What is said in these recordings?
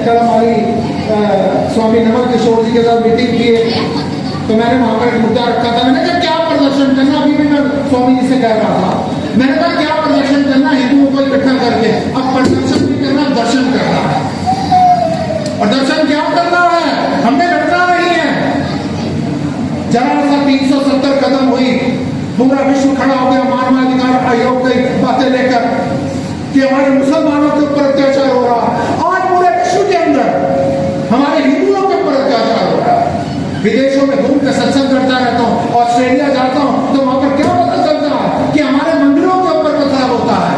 कल हमारी स्वामी नमक किशोर जी के साथ मीटिंग की है, तो मैंने वहां पर एक मुद्दा रखा था। मैंने कहा क्या प्रदर्शन करना, अभी भी मैं स्वामी जी से कह रहा था, मैंने कहा क्या प्रदर्शन करना हिंदुओं को इकट्ठा करके, अब प्रदर्शन नहीं करना, दर्शन करना है। और दर्शन क्या करना है, हमने लड़ना नहीं है। जरा सा 370 कदम हुई, पूरा विश्व खड़ा हो गया मानवाधिकार आयोग की बातें लेकर कि हमारे मुसलमानों के ऊपर अत्याचार हो रहा। आज पूरे विश्व के अंदर हमारे हिंदुओं के ऊपर अत्याचार हो रहा है। विदेशों में घूम कर सत्संग करता रहता हूँ, ऑस्ट्रेलिया जाता हूँ, तो वहां पर क्या पता चलता है कि हमारे मंदिरों के ऊपर पथराव होता है।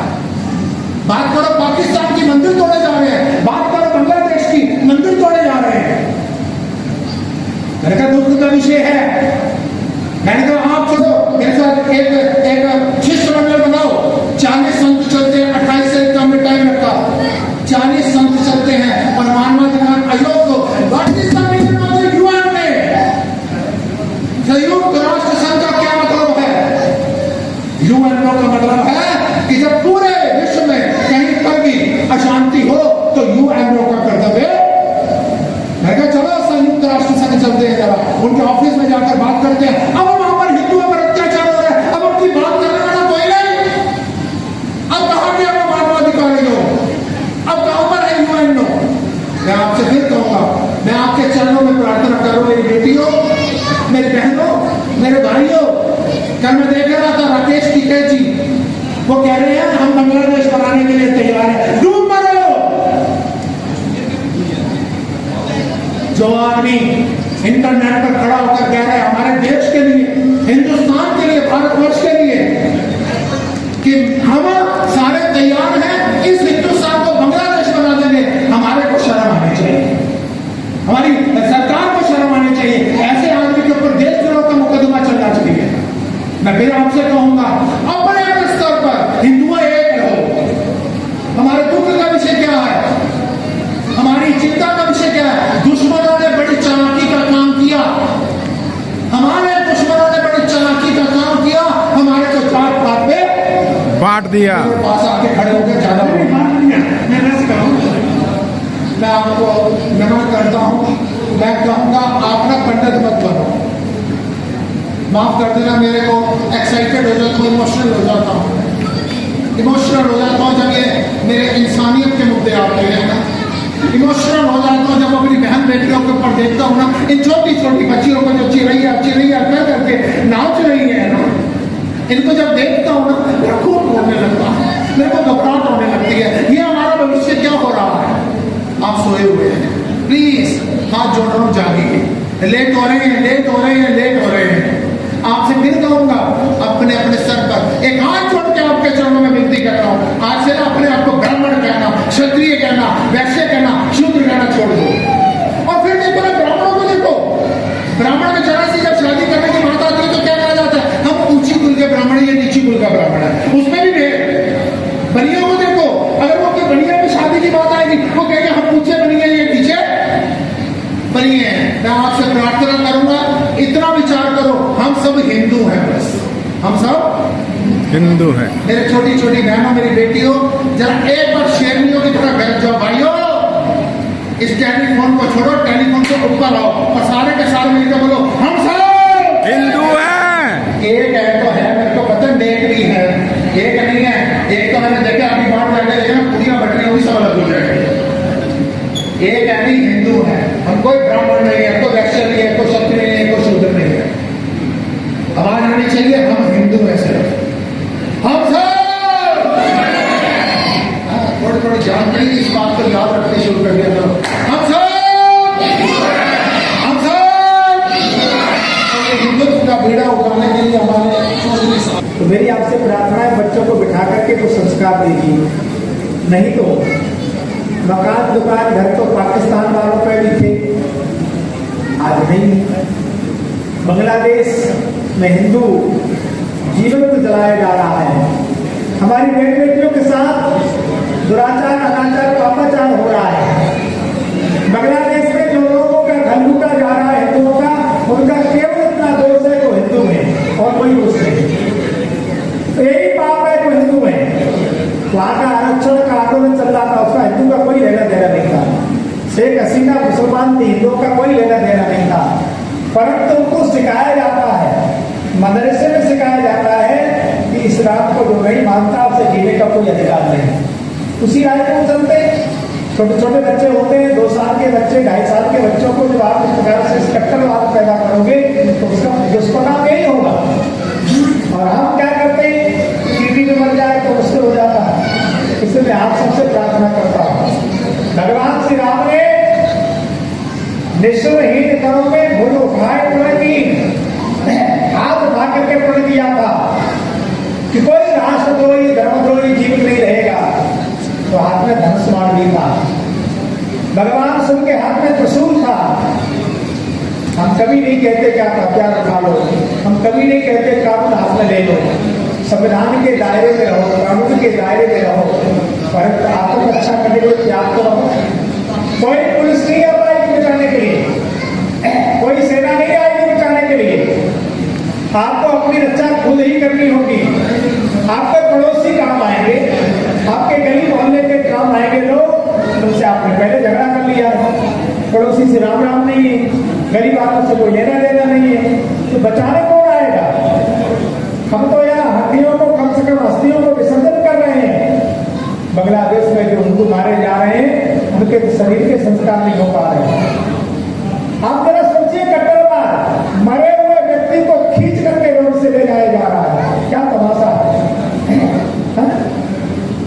बात करो पाकिस्तान की, मंदिर तोड़े जा रहे हैं, बात करो बांग्लादेश की, मंदिर तोड़े जा रहे हैं। मेरे का दुख का विषय है। मैंने कहा आप छोड़ो, मेरे साथ एक शिष्टमंडल बनाओ। 40 संत चलते हैं, 28 से कम में टाइम रखा, 40 संत चलते हैं और मानवाधिकार आयोग को संयुक्त राष्ट्र संघ का क्या मतलब है? यूएनओ का मतलब है कि जब पूरे विश्व में कहीं पर भी अशांति हो तो यूएनओ का कर्तव्य। मैं कहा चलो संयुक्त राष्ट्र संघ चलते हैं, जरा उनके ऑफिस में जाकर बात करते हैं। अब वहां पर हिंदुओं पर अत्याचार हो रहा है, अब उनकी बात करने वाला कोई नहीं। अब कहां गया वो मानवाधिकार आयोग, अब कहां पर है यूएनओ? मैं आपसे फिर कहूंगा, मैं आपके चरणों में प्रार्थना करूं, मेरी बेटियों, मेरी बहनों, मेरे भाइयों। कल मैं देख रहा था राकेश टिकैत जी, वो कह रहे हैं हम बांग्लादेश बनाने के लिए तैयार हैं। डूब मरो। जो आदमी इंटरनेट पर खड़ा होकर कह रहे हैं हमारे देश के लिए, हिंदुस्तान के लिए, भारतवर्ष के लिए कि हम सारे तैयार हैं इस हिंदुस्तान को बांग्लादेश बना देंगे, हमारे को शर्म आनी चाहिए, हमारी सरकार को शर्म आनी चाहिए। ऐसे आदमी के ऊपर देशद्रोह का मुकदमा चलना चाहिए। मैं फिर आपसे कहूंगा, अपने स्तर पर हिंदुओं एक रहो। हमारे दुख का विषय क्या है, हमारी चिंता का विषय क्या है? दुश्मनों ने बड़ी चालाकी का काम किया, हमारे दुश्मनों ने बड़ी चालाकी का काम किया, हमारे को चार पात पे बांट दिया। पास आके खड़े होकर ज्यादा मैं रस करूंगा। मैं आपको नमन करता हूं। मैं कहूंगा आप ना पंडित मत बनो, माफ कर देना, मेरे को एक्साइटेड हो जाता हूँ, इमोशनल हो जाता हूँ, इमोशनल हो जाता हूँ जब ये मेरे इंसानियत के मुद्दे आते हैं ना, इमोशनल हो जाता हूँ जब अपनी बहन बेटियों के ऊपर देखता हूँ ना, इन छोटी छोटी बच्चियों को जो चिरैया कर करके नाच रही है ना, इनको जब देखता हूँ ना मेरा खून होने लगता है, मेरे को घबराहट होने लगती है। ये हमारा भविष्य क्या हो रहा है? आप सोए हुए हैं, प्लीज हाथ जोड़ रहा हूं, जागिए। लेट हो रहे हैं, लेट हो रहे हैं, लेट हो रहे हैं। आपसे फिर कहूंगा, अपने अपने सर पर एक हाथ जोड़ के आपके चरणों में विनती करता हूं, आज से ना अपने आप को ब्राह्मण कहना, क्षत्रिय कहना, वैश्य कहना, शूद्र कहना छोड़ दो। और फिर देखो ना ब्राह्मणों को देखो, ब्राह्मण में जरा सी जब शादी करने की बात आती है तो क्या कहा जाता है, हम ऊंची कुल के ब्राह्मण, ये नीची कुल का ब्राह्मण है, उसमें भी भेद। बनियों को देखो, अगर वो कोई बनिया में शादी की बात आएगी वो कहेंगे हम ऊंचे बनिए, ये नीचे बनिए। मैं आपसे प्रार्थना करूंगा, इतना विचार करो, हम सब हिंदू हैं, बस हम सब हिंदू हैं। मेरे छोटी छोटी बहनों, मेरी बेटियों, जरा एक बार शेरनियों की तरह घर जाओ भाइयों। इस टेलीफोन को छोड़ो, टेलीफोन को ऊपर आओ और सारे के सारे मिलकर बोलो हम सब हिंदू हैं। एक है तो है, मेरे को पता एक भी है, एक नहीं है। एक तो मैंने देखा अभी बाहर जाके देखा पूरियां बट रही होगी, सब अलग हो जाएगी। एक है नहीं, हिंदू है हम, कोई ब्राह्मण नहीं है, कोई वैश्य नहीं है, कोई क्षत्रिय नहीं है, कोई शूद्र नहीं है। आवाज आनी चाहिए, हम हिंदू हैं सिर्फ, हम सब। थोड़ी थोड़ी जानकारी इस बात को याद रखनी शुरू कर दिया करो, हम सब हिंदुत्व का बीड़ा उठाने के लिए हमारे। तो मेरी आपसे प्रार्थना है, बच्चों को बिठा करके कुछ संस्कार दीजिए, नहीं तो मकान दुकान घर तो पाकिस्तान वालों पे भी थे, आज नहीं। बांग्लादेश में हिंदू जीवन जलाया जा रहा है, हमारी बेटियों के साथ दुराचार, अनाचार, पापाचार हो रहा है। बांग्लादेश में जो लोगों का घर लूटा जा रहा है हिंदुओं का, उनका केवल इतना दोष है वो हिंदू है और कोई दोष नहीं। यही पाप है वो हिंदू है। वहां का आरक्षण का आंदोलन चल रहा था, उसका हिंदू का कोई लेना देना नहीं था। हसीना मुसलमान थी, हिंदुओं का कोई लेना देना नहीं था, परंतु उनको सिखाया जाता है, मदरसे में सिखाया जाता है कि इस्लाम को जो नहीं मानता उसे जीने का कोई अधिकार नहीं। उसी राय को चलते छोटे छोटे बच्चे होते हैं, 2 साल के बच्चे, 2.5 साल के बच्चों को जब आप इस प्रकार से कट्टरवाद पैदा करोगे तो उसका दुष्परिणाम यही होगा। और हम क्या करते हैं, टीवी में मर जाए तो उससे हो जाता है। इसलिए मैं आप सबसे प्रार्थना करता हूँ, भगवान श्री राम ने निश्चयहीन करों में भूल उठाए प्रण की, हाथ उठा करके प्रण किया था कि कोई राष्ट्रद्रोही धर्मद्रोही जीवित नहीं रहेगा, तो हाथ में धनुष बाण भी था, भगवान शिव के हाथ में त्रिशूल था। हम कभी नहीं कहते कि आप हथियार उठा लो, हम कभी नहीं कहते कानून हाथ में ले लो, संविधान के दायरे में रहो, कानून के दायरे में रहो, पर आपको रक्षा करने के लिए त्याग तो रहो। कोई पुलिस नहीं आ पाएगी बचाने के लिए, कोई सेना नहीं आएगी बचाने के लिए, आपको अपनी रक्षा खुद ही करनी होगी। आपके पड़ोसी काम आएंगे, आपके गली मोहल्ले के काम आएंगे लोग, उनसे आपने पहले झगड़ा कर लिया है, पड़ोसी से राम राम नहीं है, गरीब आदमी से कोई लेना देना नहीं है, तो बचाने कौन आएगा? हम तो यहाँ हड्डियों को कम से कम हस्तियों को विसर्जन कर रहे हैं। बांग्लादेश में जो उनको मारे जा रहे हैं उनके शरीर के संस्कार नहीं हो पा रहे हैं। आप जरा सोचिए, कट्टरवाद मरे हुए व्यक्ति को खींच करके रोड से ले जाया जा रहा है, क्या तमाशा है?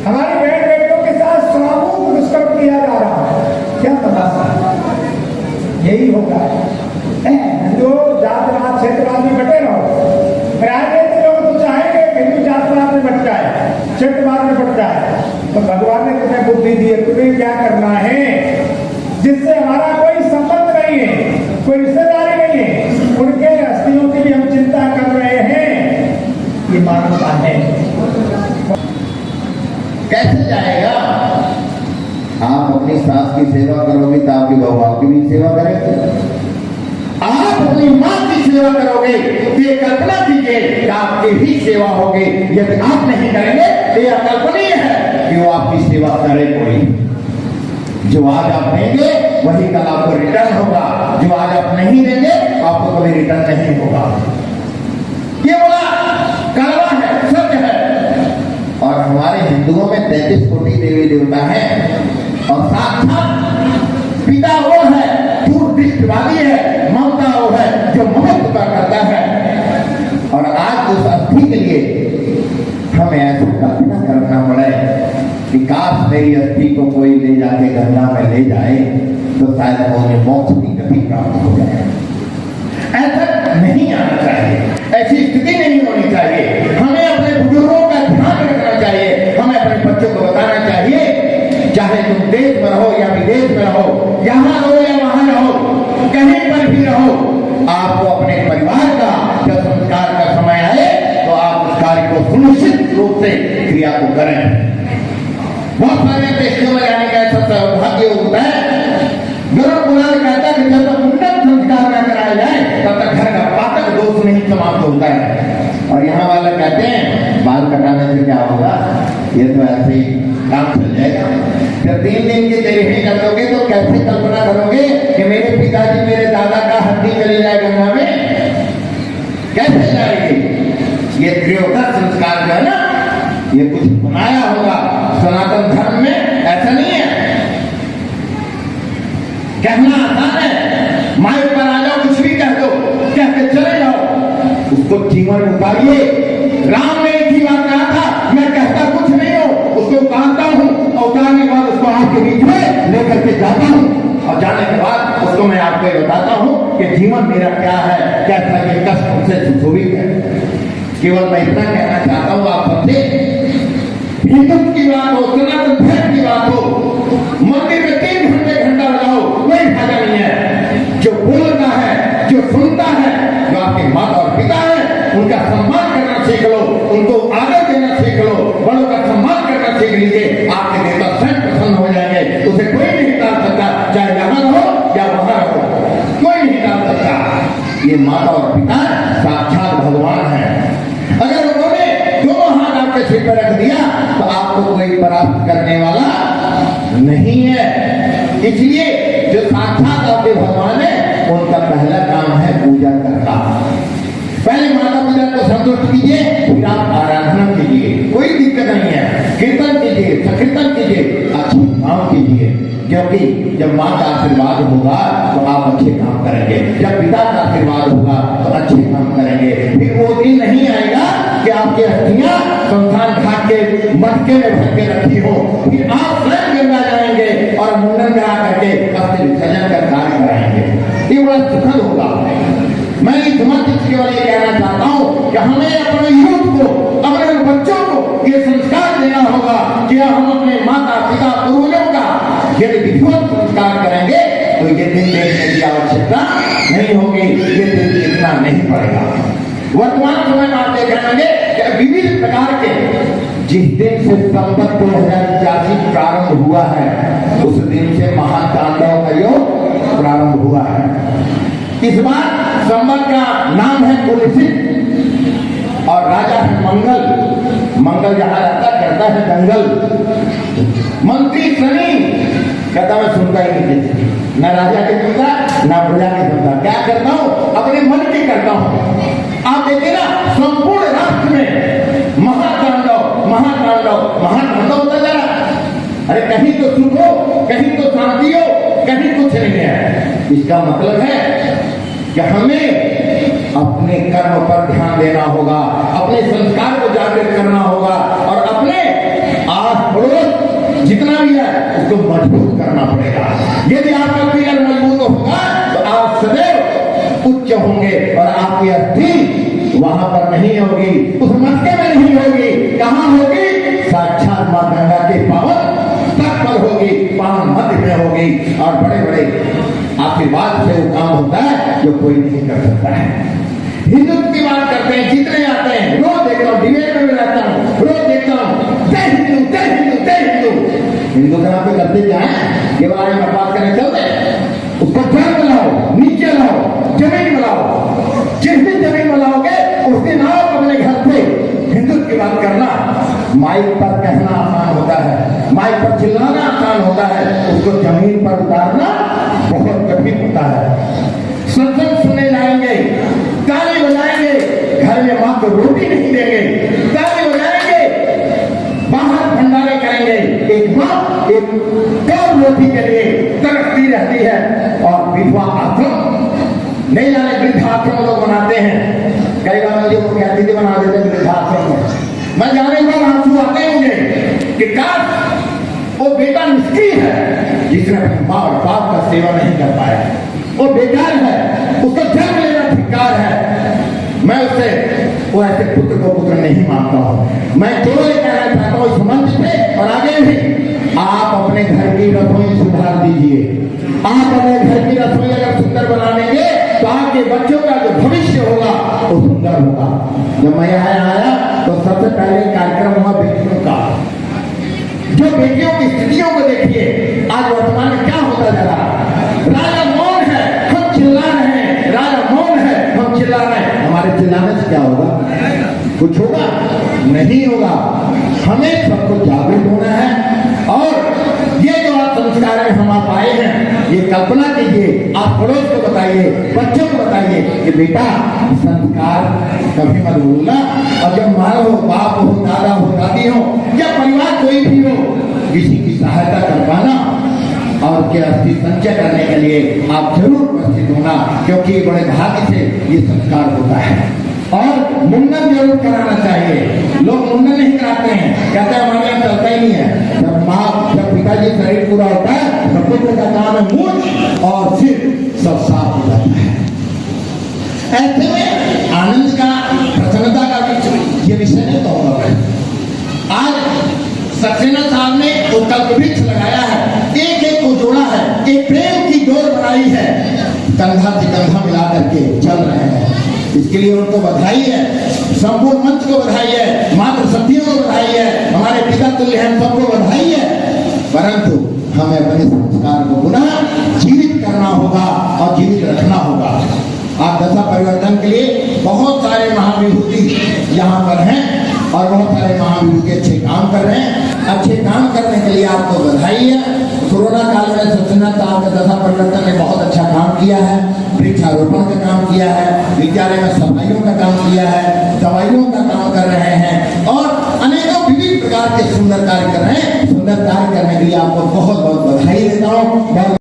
हमारी बहन बेटियों के साथ सामूहिक दुष्कर्म किया जा रहा है, क्या तमाशा है? यही होगा। जो जातवाद क्षेत्रवाद में बटे रहो, राजनीतिक लोग तो चाहेंगे हिंदू जातवाद में बट जाए, क्षेत्रवाद में बट जाए, तो भगवान ने तुम्हें बुद्धि दी है, तुम्हें क्या करना है जिससे हमारा कोई संबंध नहीं है, कोई रिश्तेदारी नहीं है, उनके हस्तियों की भी हम चिंता कर रहे हैं। ये मानवता है। कैसे जाएगा? आप अपनी सास की सेवा करोगे तो आपकी बहू आपकी भी सेवा करेगी। आप अपनी मां की सेवा करोगे तो ये कल्पना कीजिए कि आपकी ही सेवा होगी। यदि आप नहीं करेंगे तो यह कल्पनीय है कि वो आपकी सेवा करे कोई। जो आज आप देंगे वही कल आपको रिटर्न होगा, जो आज आप नहीं देंगे आपको कभी रिटर्न नहीं होगा। ये बड़ा कड़वा है, सत्य है। और हमारे हिंदुओं में 33 कोटि देवी देवता है और साक्षात पिता वो है, दूरदृष्टिवादी है, ममता वो है जो ममत्व करता है। और आज उस अस्थि के लिए हमें ऐसा कल्पना करना पड़े कि काश मेरी अस्थि को कोई ले जाके गंगा में ले जाए तो शायद उन्हें मोक्ष की गति प्राप्त हो जाए। ऐसा नहीं आना चाहिए, ऐसी स्थिति नहीं होनी चाहिए। हमें अपने बुजुर्गों का ध्यान रखना चाहिए, हमें अपने बच्चों को बताना चाहिए, चाहे तुम देश में रहो या विदेश में रहो, यहाँ रहो या वहां रहो, कहीं पर भी रहो, आपको अपने परिवार का जब संस्कार का समय आए तो आप उस कार्य को सुनिश्चित रूप से क्रिया को करें। बहुत सारे देशों में जाने का ऐसा सौभाग्य होता है, गरुड़ पुराण कहता है कि जब तक उन्नत संस्कार न कराया जाए तब तक घर का पातक दोष नहीं समाप्त होता है। और यहाँ वाले कहते हैं बाल कटाने से क्या होगा, ये तो ऐसे ही काम चल जाएगा। जब 3 दिन की देरी नहीं कर दोगे तो कैसे कल्पना करोगे कि मेरे पिताजी मेरे दादा का हड्डी चली जाए गंगा में, कैसे जाएगी? ये त्रियोदश संस्कार जो है ना, ये कुछ बनाया होगा सनातन धर्म में, ऐसा नहीं है। कहना आसान है, माए पर आ जाओ कुछ भी कह दो, कह के चले जाओ, उसको जीवन उतारिए। राम ने एक ही बात कहा था, मैं कहता कुछ नहीं हूं, उसको उतारता हूं और उतारने के बाद उसको आपके बीच में लेकर के जाता हूं, और जाने के बाद उसको मैं आपको बताता हूं कि जीवन मेरा क्या है, कैसा ये कष्ट उनसे सुशोभित है। केवल मैं इतना कहना चाहता हूं आप सबसे, हिंदुत्व की बात हो, सनातन धर्म की बात हो, मंदिर में 3 घंटा लगाओ, कोई फायदा नहीं है। जो बोलता है, जो सुनता है, जो आपके माता और पिता है, उनका सम्मान करना सीख लो, उनको आदर देना सीख लो, बड़ों का सम्मान करना सीख लीजिए, आपके देवता स्वयं प्रसन्न हो जाएंगे। उसे कोई नहीं टाल सकता, चाहे यहाँ रहो या वहां रहो, कोई नहीं टाल सकता। ये माता और पिता साक्षात भगवान है। अगर उन्होंने दोनों हाथ आपके सिर पर रख दिया तो आपको कोई प्राप्त करने वाला नहीं है। इसलिए जो आपके भगवान है, उनका पहला काम है पूजा करना। पहले माता पिता को संतुष्ट कीजिए, फिर आप आराधना कीजिए, कोई दिक्कत नहीं है। कीर्तन कीजिए, संकीर्तन कीजिए, अच्छे काम कीजिए, क्योंकि जब माँ का आशीर्वाद होगा तो आप अच्छे काम करेंगे, जब पिता का आशीर्वाद होगा तो अच्छे काम करेंगे। फिर वो दिन नहीं आएगा कि आपकी अस्थियां शमशान घाट के मटके में भर के रखी हो, फिर आप स्वयं गंगा जाएंगे और मुंडन करा करके अस्थि विसर्जन का कार्य कराएंगे। ये बड़ा सुखद होगा। मैं इस मंच केवल ये कहना चाहता हूँ कि हमें अपने यूथ को, अपने बच्चों को ये संस्कार देना होगा कि हम अपने माता पिता पूर्वजों का यदि विधिवत संस्कार करेंगे तो ये दिन देखने की आवश्यकता नहीं होगी, ये दिन देखना नहीं पड़ेगा। वर्तमान समय में आप देखेंगे कि विविध प्रकार के जिस दिन से संवत 2081 प्रारंभ हुआ है, उस दिन से महातांडव का योग प्रारंभ हुआ है। इस बार संवत का नाम है कुलसित और राजा है मंगल। मंगल जहां रहता करता है दंगल। मंत्री शनि कहता मैं सुनता ही नहीं, न राजा की सुनता न प्रजा की सुनता। क्या करता हूं? अपने मन की करता हूं। आप देखिए ना, संपूर्ण राष्ट्र में महातांडव महातांडव महातांडव होता जा रहा। अरे कहीं तो सुख हो, कहीं तो शांति हो, कहीं कुछ नहीं है। इसका मतलब है कि हमें अपने कर्म पर ध्यान देना होगा, अपने संस्कार को जागृत करना होगा और अपने आस पड़ोस जितना भी है उसको मजबूत करना पड़ेगा। यदि आपका पिलर मजबूत होगा तो आप सदैव उच्च होंगे और आपकी अस्थि वहां पर नहीं होगी, उस मटके में नहीं होगी। कहां होगी? साक्षात मां गंगा के पावन तट पर होगी, पावन मध्य में होगी। और बड़े बड़े आशीर्वाद से वो काम होता है जो कोई नहीं कर सकता है। हिंदुत्व की बात करते हैं, जितने आते हैं, रोज देखता हूँ, डिबेट में रहता हूँ, रोज देखता हूँ जय हिंदू जय हिंदू जय हिंदू। हिंदू का नाम पे करते क्या है? ये बारे में बात करने चलते, उसको जड़ बनाओ, नीचे लाओ, जमीन बनाओ। जिस दिन जमीन बनाओगे उस दिन आप अपने घर पे हिंदुत्व की बात करना। माइक पर कहना आसान होता है, माइक पर चिल्लाना आसान होता है, उसको जमीन पर उतारना बहुत कठिन होता है। सत्संग सुनने जाएंगे, ताली बजाएंगे, घर में मां को रोटी नहीं देंगे, ताली बजाएंगे, बाहर भंडारे करेंगे, एक मां एक कौर रोटी के लिए तरसती रहती है। और विधवा आश्रम नहीं जाने वृद्धाश्रम लोग बनाते हैं, कई बार मुझे वो कहती थी बना देते वृद्धाश्रम में। मैं जाने पर आंसू आते होंगे कि काश वो बेटा निष्क्रिय है जिसने अपने माँ और बाप का सेवा नहीं कर पाया, वो बेकार है, उसको जन्म लेना धिक्कार है। मैं उससे वो ऐसे पुत्र को पुत्र नहीं मानता हूं। मैं केवल ये कहना चाहता हूं इस मंच पे और आगे भी, आप अपने घर की रसोई सुधार दीजिए। आप अपने घर की रसोई अगर सुंदर बना लेंगे तो आपके बच्चों का जो भविष्य होगा वो सुंदर होगा। जब मैं यहाँ आया तो सबसे पहले कार्यक्रम हुआ बेटियों का। जो बेटियों की स्थितियों को देखिए, आज वर्तमान में क्या होता जा रहा है। राजा मौन है, हम चिल्ला रहे हैं, राजा मौन है, हम चिल्ला रहे हैं। हमारे चिल्लाने से क्या होगा? कुछ होगा? नहीं होगा। हमें सबको जागरूक होना है। और ये जो आप संस्कार में हम आप आए हैं, ये कल्पना कीजिए, आप पड़ोस को बताइए, बच्चों को बताइए कि बेटा संस्कार कभी मत भूलना। और जब माँ हो, बाप हो, दादा हो, दादी हो या परिवार कोई भी हो, किसी की सहायता कर पाना और के अस्थि संचय करने के लिए आप जरूर उपस्थित होना, क्योंकि बड़े भाग्य से ये संस्कार होता है। और मुंडन जरूर कराना चाहिए। लोग मुंडन नहीं कराते हैं, कहते हैं हमारे यहाँ चलता ही नहीं है। जब पिताजी शरीर पूरा होता है तो पुत्र का काम है मूंछ और सिर सब साफ हो जाता है। ऐसे में आनंद का, प्रसन्नता का ये विषय नहीं कहूंगा। आज सक्सेना साहब ने वो कल्पवृक्ष लगाया है, एक एक को जोड़ा है, एक प्रेम की डोर बनाई है, कंधा से कंधा मिला करके चल रहे हैं। इसके लिए उनको बधाई है, संपूर्ण मंच को बधाई है, मात्र सतियों को बधाई है, हमारे पिता तुल्य हैं सबको बधाई है। परंतु हमें अपने संस्कार को पुनः जीवित करना होगा और जीवित रखना होगा। आप दशा परिवर्तन के लिए बहुत सारे महाविभूति यहाँ पर हैं और बहुत सारे महाविभूति अच्छे काम कर रहे हैं। अच्छे काम करने के लिए आपको बधाई है। कोरोना काल में सक्सेना साहब का दशा परिवर्तन ने बहुत अच्छा काम किया है, वृक्षारोपण का काम किया है, विद्यालय में सफाइयों का काम किया है, दवाइयों का काम कर रहे हैं और अनेकों विभिन्न प्रकार के सुंदर कार्य कर रहे हैं। सुंदर कार्य करने के लिए आपको बहुत बहुत बधाई देता हूँ।